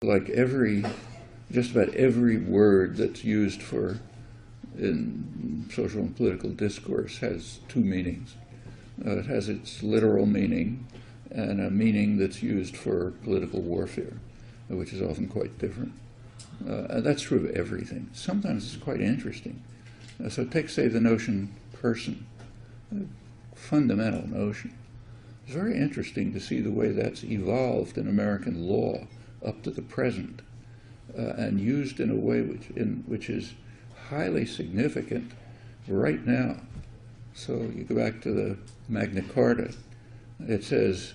Like just about every word that's used in social and political discourse has two meanings. It has its literal meaning and a meaning that's used for political warfare, which is often quite different. And that's true of everything. Sometimes it's quite interesting. So take, say, the notion person, a fundamental notion. It's very interesting to see the way that's evolved in American law up to the present, and used in a way which is highly significant right now. So you go back to the Magna Carta. It says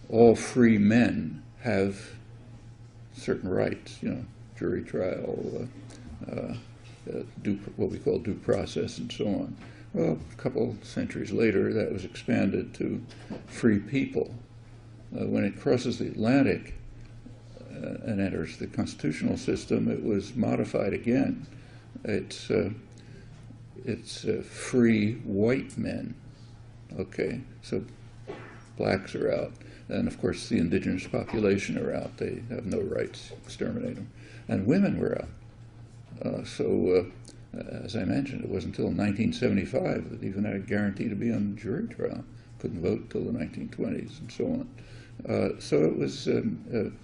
all free men have certain rights, jury trial, what we call due process, and so on. Well, a couple centuries later, that was expanded to free people. When it crosses the Atlantic and enters the constitutional system, it was modified again. It's free white men. Okay, so blacks are out, and of course the indigenous population are out. They have no rights. Exterminate them. And women were out. As I mentioned, it wasn't until 1975 that even had a guarantee to be on jury trial. Couldn't vote till the 1920s, and so on. So it was a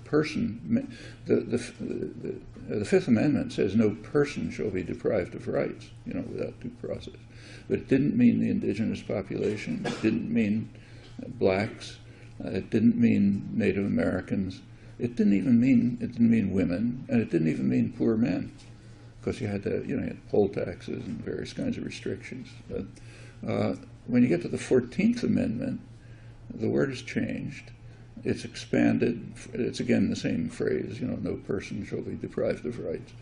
person. The Fifth Amendment says no person shall be deprived of rights, without due process. But it didn't mean the indigenous population. It didn't mean blacks. It didn't mean Native Americans. It didn't mean women, and it didn't even mean poor men, because you had poll taxes and various kinds of restrictions. But when you get to the 14th Amendment, the word has changed. It's expanded. It's again the same phrase, no person shall be deprived of rights.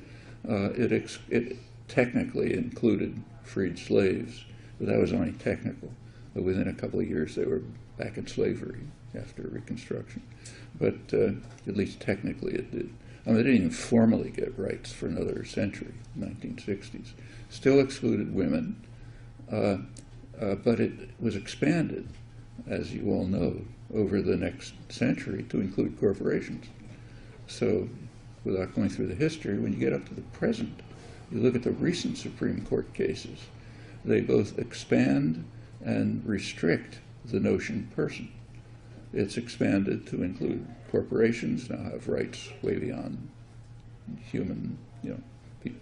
It technically included freed slaves, but that was only technical. But within a couple of years, they were back in slavery after Reconstruction. But at least technically it did. They didn't even formally get rights for another century, 1960s. Still excluded women, but it was expanded, as you all know, over the next century to include corporations. So, without going through the history, when you get up to the present, you look at the recent Supreme Court cases, they both expand and restrict the notion person. It's expanded to include corporations now have rights way beyond human,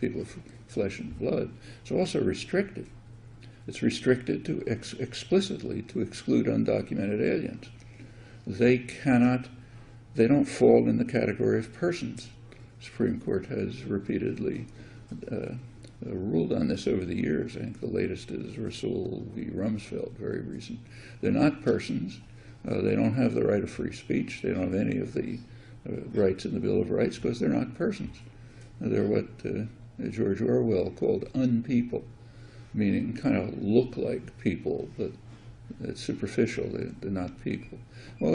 people of flesh and blood. It's also restricted. It's restricted to explicitly to exclude undocumented aliens. They don't fall in the category of persons. The Supreme Court has repeatedly ruled on this over the years. I think the latest is Rasul v. Rumsfeld, very recent. They're not persons. They don't have the right of free speech. They don't have any of the rights in the Bill of Rights because they're not persons. They're what George Orwell called unpeople, meaning kind of look like people, but it's superficial. They're not people. Well,